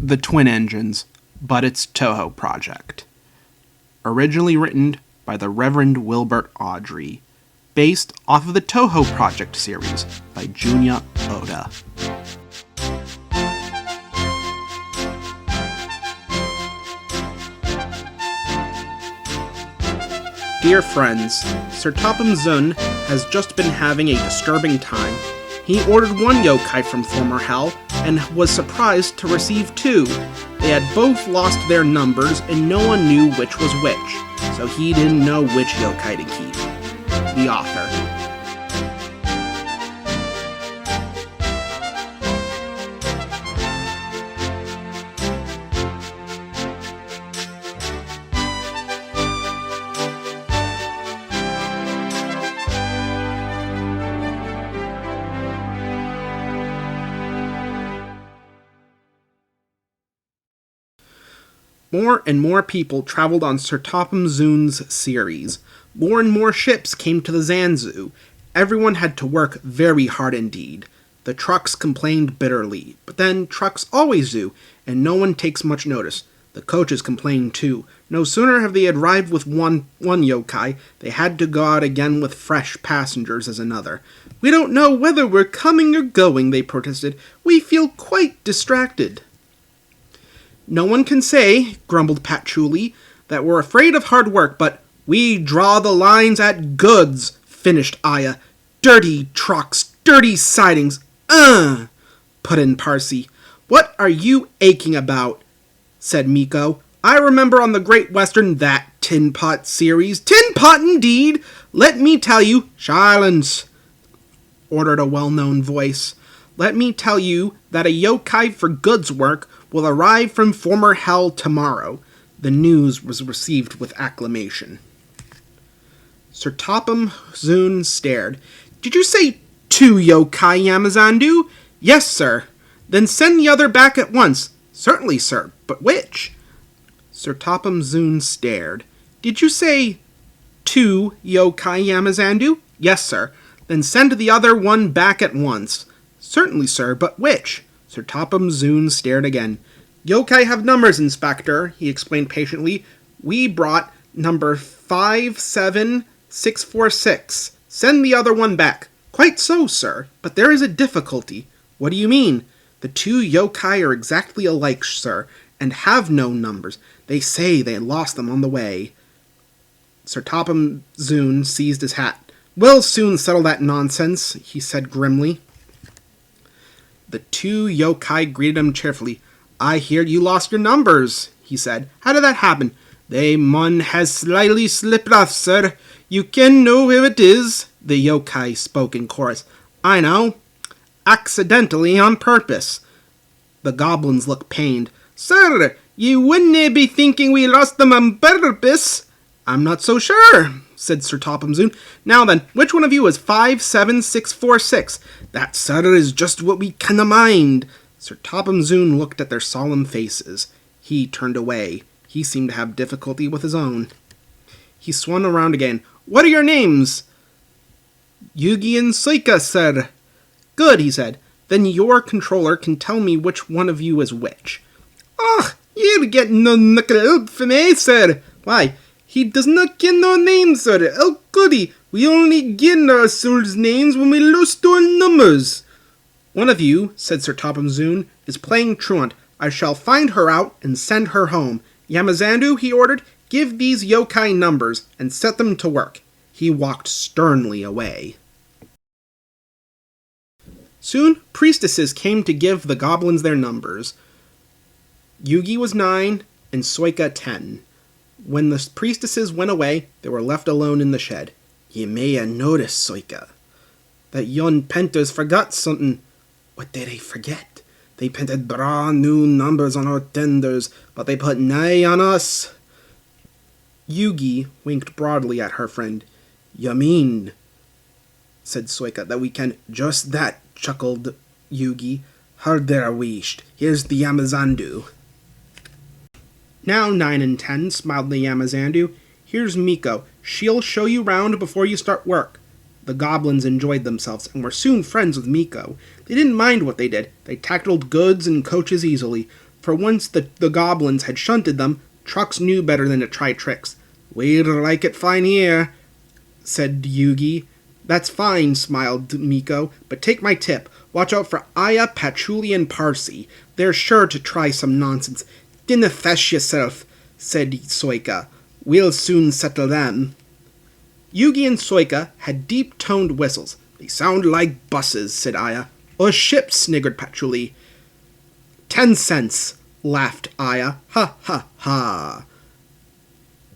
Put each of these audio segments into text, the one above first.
The Twin Engines, but it's Touhou project. Originally written by the Reverend Wilbert Awdry, based off of the Touhou project series by Junya Oda. Dear friends, Sir Topham Zun has just been having a disturbing time. He ordered one yokai from former hell, and was surprised to receive two. They had both lost their numbers, and no one knew which was which, so he didn't know which yokai to keep. The author. More and more people traveled on Sir Topham Zun's series. More and more ships came to the Zanzu. Everyone had to work very hard indeed. The trucks complained bitterly, but then trucks always do, and no one takes much notice. The coaches complained too. No sooner have they arrived with one yokai, they had to go out again with fresh passengers as another. "We don't know whether we're coming or going," they protested. "We feel quite distracted." "No one can say," grumbled Patchouli, "that we're afraid of hard work, but we draw the lines at goods," finished Aya. "Dirty trucks, dirty sidings, put in Parsi. "What are you aching about?" said Miko. "I remember on the Great Western that Tin Pot series." "Tin Pot indeed! Let me tell you—" "Silence!" ordered a well-known voice. "Let me tell you that a yokai for goods work will arrive from former hell tomorrow." The news was received with acclamation. Sir Topham Zun stared. "Did you say two yokai, Yamazandu?" "Yes, sir." "Then send the other back at once." "Certainly, sir. But which?" Sir Topham Zun stared. "Did you say two yokai, Yamazandu?" "Yes, sir." "Then send the other one back at once." "Certainly, sir. But which?" Sir Topham Zun stared again. "Yokai have numbers, Inspector," he explained patiently. "We brought number 57646. Send the other one back." "Quite so, sir. But there is a difficulty." "What do you mean?" "The two yokai are exactly alike, sir, and have no numbers. They say they lost them on the way." Sir Topham Zun seized his hat. "We'll soon settle that nonsense," he said grimly. The two yokai greeted him cheerfully. "I hear you lost your numbers," he said. "How did that happen?" "They mun has slightly slipped off, sir. You can know who it is." The yokai spoke in chorus. "I know. Accidentally on purpose." The goblins looked pained. "Sir, you wouldn't be thinking we lost them on purpose?" "I'm not so sure," said Sir Topham Zun. "Now then, which one of you is 57646? "That, sir, is just what we canna mind." Sir Topham Zun looked at their solemn faces. He turned away. He seemed to have difficulty with his own. He swung around again. "What are your names?" "Yugi and Suika, sir." "Good," he said. "Then your controller can tell me which one of you is which." "Oh, you're getting no knuckle help from me, sir." "Why?" "He does not get no names, sir. Oh, goody. We only get our souls' names when we lost our numbers." "One of you," said Sir Topham Zun, "is playing truant. I shall find her out and send her home. Yamazandu," he ordered, "give these yokai numbers and set them to work." He walked sternly away. Soon, priestesses came to give the goblins their numbers. Yugi was 9 and Suika 10. When the priestesses went away, they were left alone in the shed. "Ye may ha' noticed, Suika, that yon painters forgot something." "What did they forget?" "They painted brand new numbers on our tenders, but they put nae on us." Yugi winked broadly at her friend. "You mean," said Suika, "that we can—" "Just that," chuckled Yugi. "Harder wished. Here's the Yamazandu." "Now, 9 and 10, smiled the Yamazandu. "Here's Miko. She'll show you round before you start work." The goblins enjoyed themselves and were soon friends with Miko. They didn't mind what they did. They tackled goods and coaches easily. For once the goblins had shunted them, trucks knew better than to try tricks. "We'd like it fine here," said Yugi. "That's fine," smiled Miko, "but take my tip. Watch out for Aya, Patchouli, and Parsi. They're sure to try some nonsense." "Dinna fesh yourself," said Soika. "We'll soon settle them." Yugi and Soika had deep-toned whistles. "They sound like buses," said Aya. "Or ships," sniggered Patchouli. 10 cents, laughed Aya. "Ha ha ha."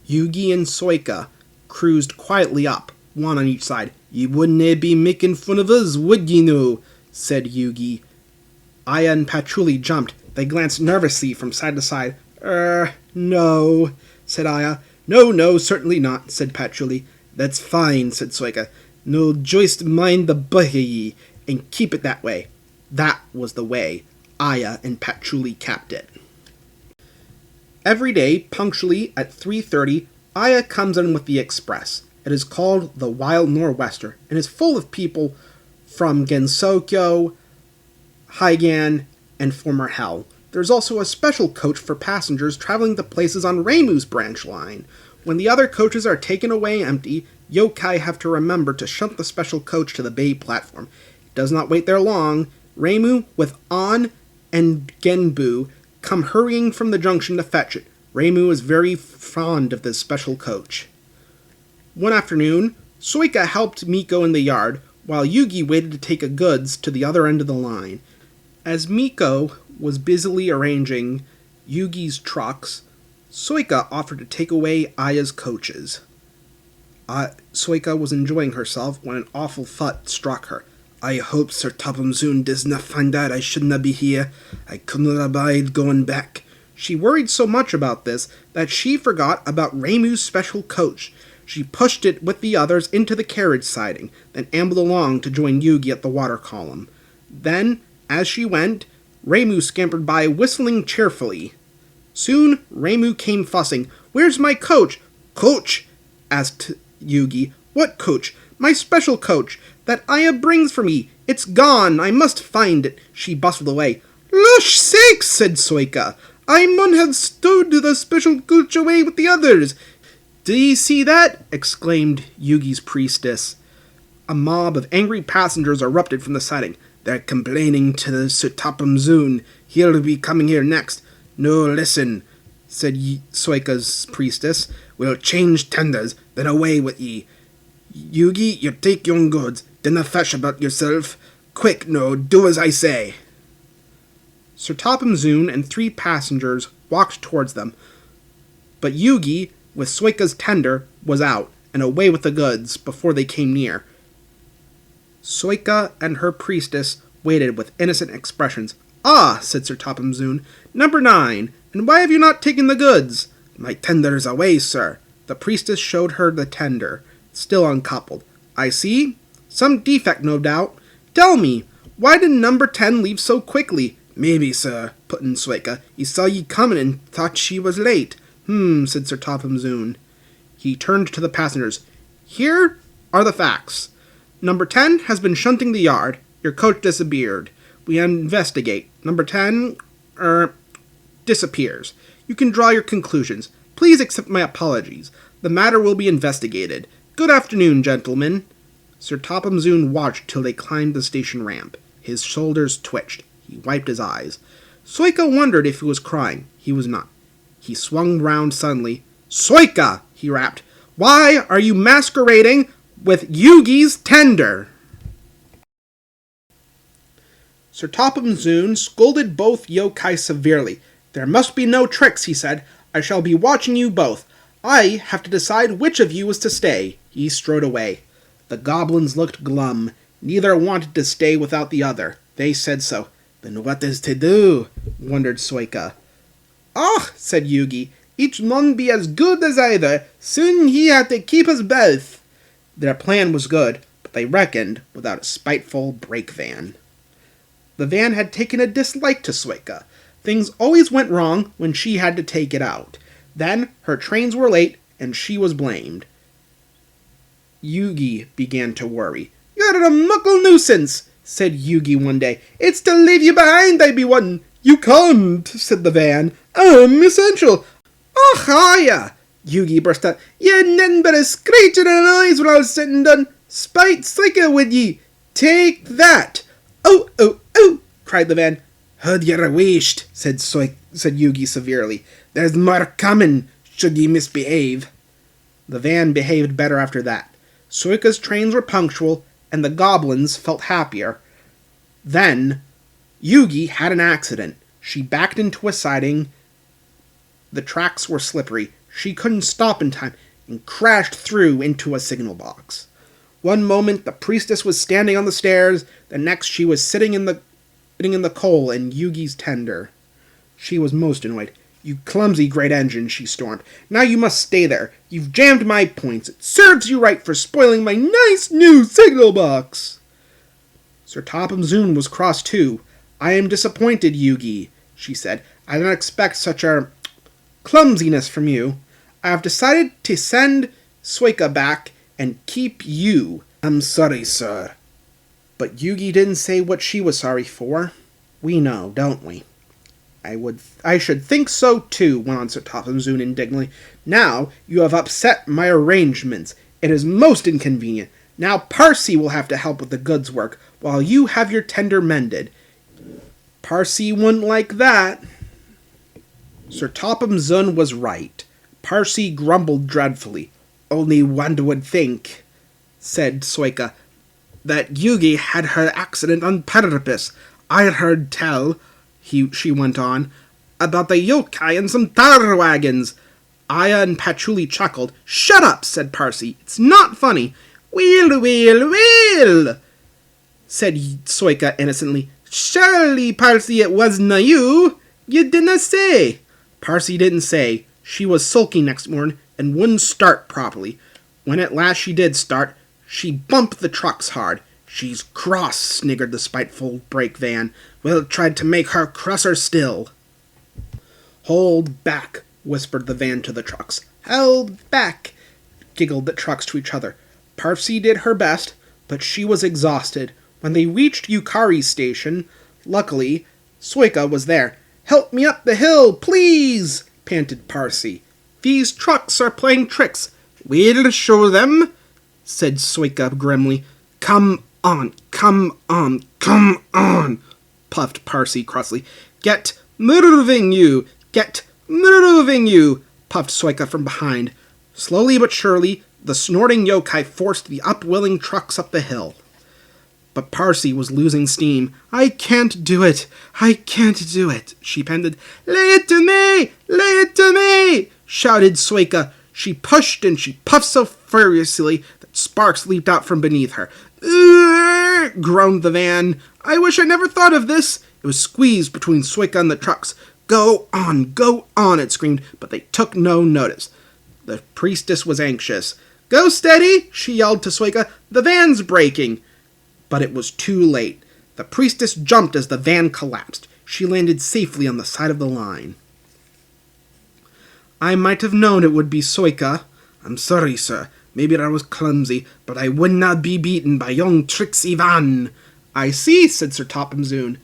Yugi and Soika cruised quietly up, one on each side. "Ye wouldn't be making fun of us, would ye no?" said Yugi. Aya and Patchouli jumped. They glanced nervously from side to side. No," said Aya. No, certainly not," said Patchouli. "That's fine," said Soika. "No, joist mind the buhy, and keep it that way." That was the way Aya and Patchouli capped it. Every day, punctually at 3:30, Aya comes in with the express. It is called the Wild Nor'Wester, and is full of people from Gensokyo, Hygan, and former Hell. There's also a special coach for passengers traveling to places on Reimu's branch line. When the other coaches are taken away empty, yokai have to remember to shunt the special coach to the bay platform. It does not wait there long. Reimu, with An and Genbu, come hurrying from the junction to fetch it. Reimu is very fond of this special coach. One afternoon, Soika helped Miko in the yard, while Yugi waited to take goods to the other end of the line. As Miko was busily arranging Yugi's trucks, Soika offered to take away Aya's coaches. Soika was enjoying herself when an awful thought struck her. "I hope Sir Topham soon does not find out I shouldna be here. I couldn't abide going back." She worried so much about this that she forgot about Reimu's special coach. She pushed it with the others into the carriage siding, then ambled along to join Yugi at the water column. Then, as she went, Reimu scampered by, whistling cheerfully. Soon, Reimu came fussing. "Where's my coach?" "Coach?" asked Yugi. "What coach?" "My special coach, that Aya brings for me. It's gone. I must find it." She bustled away. "Lush sakes," said Soika. "I mun have stowed the special coach away with the others." "Do ye see that?" exclaimed Yugi's priestess. A mob of angry passengers erupted from the siding. "They're complaining to the Sir Topham Zoon. He'll be coming here next." "No, listen," said Soika's priestess. "We'll change tenders, then away with ye. Yugi, you take your goods. Dinna fesh about yourself. Quick, no, do as I say." Sir Topham Zoon and 3 passengers walked towards them, but Yugi, with Soika's tender, was out, and away with the goods, before they came near. Soika and her priestess waited with innocent expressions. "Ah," said Sir Topham Zoon, "Number 9, and why have you not taken the goods?" "My tender is away, sir." The priestess showed her the tender, still uncoupled. "I see. Some defect, no doubt. Tell me, why did number 10 leave so quickly?" "Maybe, sir," put in Soika, "he saw ye comin' and thought she was late." Said Sir Topham Zoon. He turned to the passengers. "Here are the facts. Number 10 has been shunting the yard. Your coach disappeared. We investigate. Number 10, disappears. You can draw your conclusions. Please accept my apologies. The matter will be investigated. Good afternoon, gentlemen." Sir Topham Zoon watched till they climbed the station ramp. His shoulders twitched. He wiped his eyes. Soika wondered if he was crying. He was not. He swung round suddenly. "Soika!" he rapped. "Why are you masquerading with Yugi's tender?" Sir Topham Zoon scolded both yokai severely. "There must be no tricks," he said. "I shall be watching you both. I have to decide which of you is to stay." He strode away. The goblins looked glum. Neither wanted to stay without the other. They said so. "Then what is to do?" wondered Soika. "Och," said Yugi, "each mun be as good as either. Soon he had to keep us both." Their plan was good, but they reckoned without a spiteful brake van. The van had taken a dislike to Soika. Things always went wrong when she had to take it out. Then her trains were late, and she was blamed. Yugi began to worry. "You're a muckle nuisance," said Yugi one day. "It's to leave you behind I be wantin'. You can't, said the van. I'm essential. Oh, hiya! Yugi burst out. You nothing but a screeching and noise when I was sitting done. Spite Suika with ye. Take that. Oh, oh, oh, cried the van. Hold your wisht, said Yugi severely. There's more coming, should ye misbehave. The van behaved better after that. Suika's trains were punctual, and the goblins felt happier. Then, Yugi had an accident. She backed into a siding. The tracks were slippery. She couldn't stop in time and crashed through into a signal box. One moment the priestess was standing on the stairs, the next she was sitting in the coal in Yugi's tender. She was most annoyed. You clumsy great engine, she stormed. Now you must stay there. You've jammed my points. It serves you right for spoiling my nice new signal box. Sir Topham Zoon was cross too. I am disappointed, Yugi, she said. I didn't expect such a clumsiness from you. I have decided to send Suika back and keep you. I'm sorry, sir. But Yugi didn't say what she was sorry for. We know, don't we? I should think so too, went on Sir Topham Zoon indignantly. Now you have upset my arrangements. It is most inconvenient. Now Parsi will have to help with the goods work, while you have your tender mended. Parsi wouldn't like that. Sir Topham Zoon was right. Parsi grumbled dreadfully. Only one would think, said Suika, that Yugi had her accident on purpose. I heard tell, she went on, about the yokai and some tar wagons. Aya and Patchouli chuckled. Shut up, said Parsi. It's not funny. Will, said Suika innocently. Surely, Parsi, it wasna you. You didna say. Parsi didn't say. She was sulky next morning and wouldn't start properly. When at last she did start, she bumped the trucks hard. She's cross, sniggered the spiteful brake van. Will tried to make her crosser still. Hold back, whispered the van to the trucks. Held back, giggled the trucks to each other. Parsi did her best, but she was exhausted. When they reached Yukari's station, luckily, Suika was there. Help me up the hill, please, panted Parsi. These trucks are playing tricks. We'll show them, said Suika grimly. Come on, come on, come on, puffed Parsi crossly. Get moving, you! Get moving, you! Puffed Suika from behind. Slowly but surely, the snorting yokai forced the upwelling trucks up the hill. But Parsi was losing steam. I can't do it! I can't do it! She panted. Lay it to me! Lay it to me! Shouted Suika. She pushed and she puffed so furiously that sparks leaped out from beneath her. Groaned the van. I wish I never thought of this. It was squeezed between Suika and the trucks. Go on, it screamed, but they took no notice. The priestess was anxious. Go steady, she yelled to Suika. The van's breaking. But it was too late. The priestess jumped as the van collapsed. She landed safely on the side of the line. I might have known it would be Suika. I'm sorry, sir. Maybe I was clumsy, but I would not be beaten by young Trix Ivan. I see, said Sir Topham Zoon.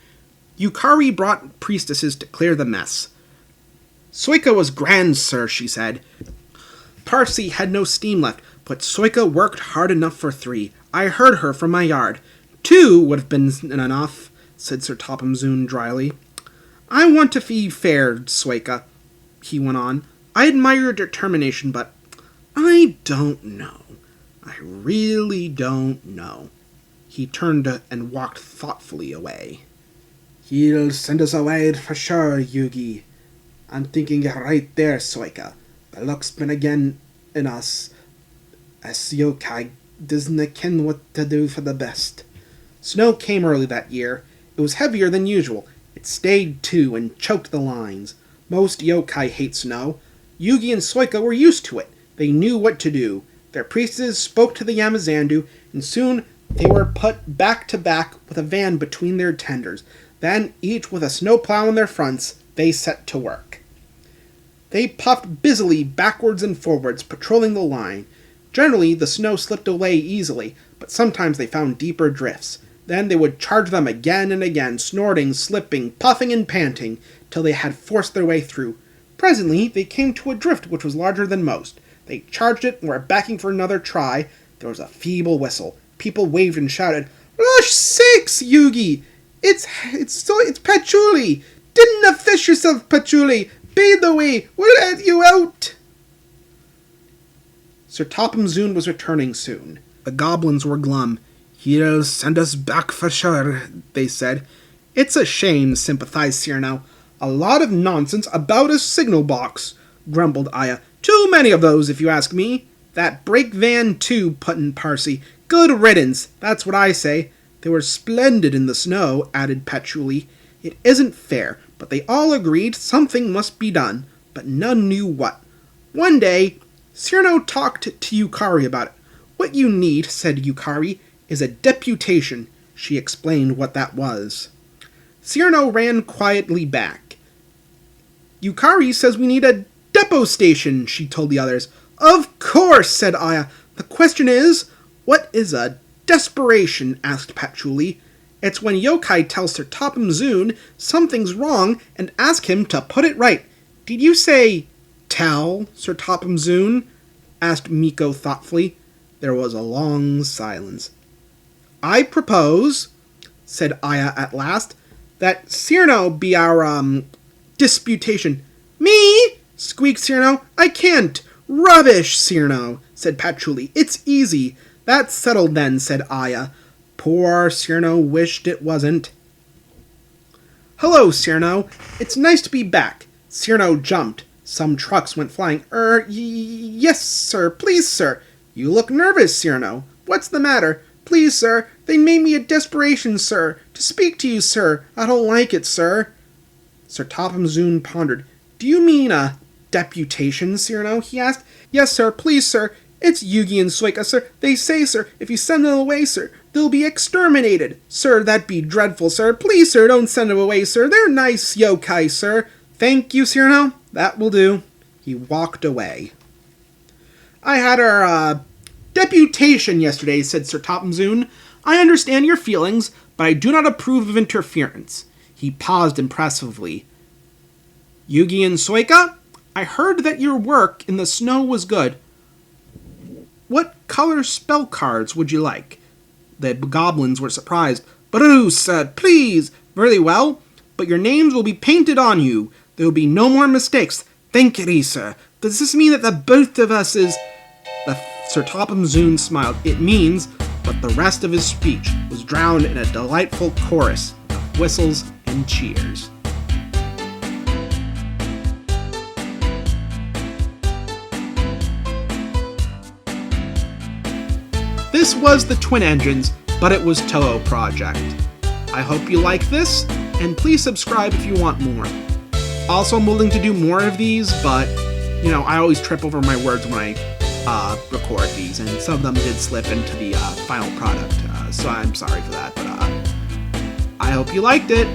Yukari brought priestesses to clear the mess. Suika was grand, sir, she said. Parsi had no steam left, but Suika worked hard enough for 3. I heard her from my yard. 2 would have been enough, said Sir Topham Zoon dryly. I want to be fair, Suika, he went on. I admire your determination, but I don't know. I really don't know. He turned and walked thoughtfully away. He'll send us away for sure, Yugi. I'm thinking you're right there, Suika. The luck's been again in us. As yokai doesn't ken what to do for the best. Snow came early that year. It was heavier than usual. It stayed too and choked the lines. Most yokai hate snow. Yugi and Suika were used to it. They knew what to do. Their priestesses spoke to the Yamazandu, and soon they were put back to back with a van between their tenders. Then, each with a snowplow in their fronts, they set to work. They puffed busily backwards and forwards, patrolling the line. Generally, the snow slipped away easily, but sometimes they found deeper drifts. Then they would charge them again and again, snorting, slipping, puffing, and panting, till they had forced their way through. Presently, they came to a drift which was larger than most. They charged it and were backing for another try. There was a feeble whistle. People waved and shouted, "Rush sakes, Yugi! It's Patchouli! Didn't affish yourself, Patchouli! Bathe the way! We'll let you out!" Sir Topham Zoon was returning soon. The goblins were glum. "He'll send us back for sure," they said. "It's a shame," sympathized Cyrano. "A lot of nonsense about a signal box," grumbled Aya. "Too many of those, if you ask me." "That brake van, too," put in Parsi. "Good riddance, that's what I say." "They were splendid in the snow," added Patchouli. "It isn't fair, but they all agreed something must be done, but none knew what. One day, Cyrano talked to Yukari about it. 'What you need,' said Yukari, 'is a deputation.'" She explained what that was. Cyrano ran quietly back. "Yukari says we need a depo-station," she told the others. "Of course," said Aya. "The question is, what is a desperation?" asked Patchouli. "It's when yokai tell Sir Topham Zoon something's wrong and ask him to put it right." "Did you say tell Sir Topham Zoon?" asked Miko thoughtfully. There was a long silence. "I propose," said Aya at last, "that Cyrano be our, disputation." "Me?" squeaked Cyrano. "I can't." "Rubbish, Cyrano," said Patchouli. "It's easy." "That's settled then," said Aya. Poor Cyrano wished it wasn't. "Hello, Cyrano. It's nice to be back." Cyrano jumped. Some trucks went flying. Yes, sir. Please, sir." "You look nervous, Cyrano." "What's the matter?" "Please, sir. They made me a desperation, sir. To speak to you, sir. I don't like it, sir." Sir Topham Zoon pondered. "Do you mean a deputation, Cyrano?" he asked. "Yes, sir. Please, sir. It's Yugi and Suika, sir. They say, sir, if you send them away, sir, they'll be exterminated." "Sir, that'd be dreadful, sir. Please, sir, don't send them away, sir. They're nice yokai, sir." "Thank you, Cyrano. That will do." He walked away. "I had our, deputation yesterday," said Sir Topham Zoon. "I understand your feelings, but I do not approve of interference." He paused impressively. "Yugi and Suika, I heard that your work in the snow was good. What color spell cards would you like?" The goblins were surprised. "Bruce, please." "Very well, but your names will be painted on you. There will be no more mistakes." "Thank you, sir. Does this mean that the both of us is—" Sir Topham Zoon smiled. "It means," but the rest of his speech was drowned in a delightful chorus of whistles and cheers. This was the Twin Engines, but it was Touhou project. I hope you like this, and please subscribe if you want more. Also, I'm willing to do more of these, but, I always trip over my words when I record these, and some of them did slip into the final product, so I'm sorry for that, but I hope you liked it.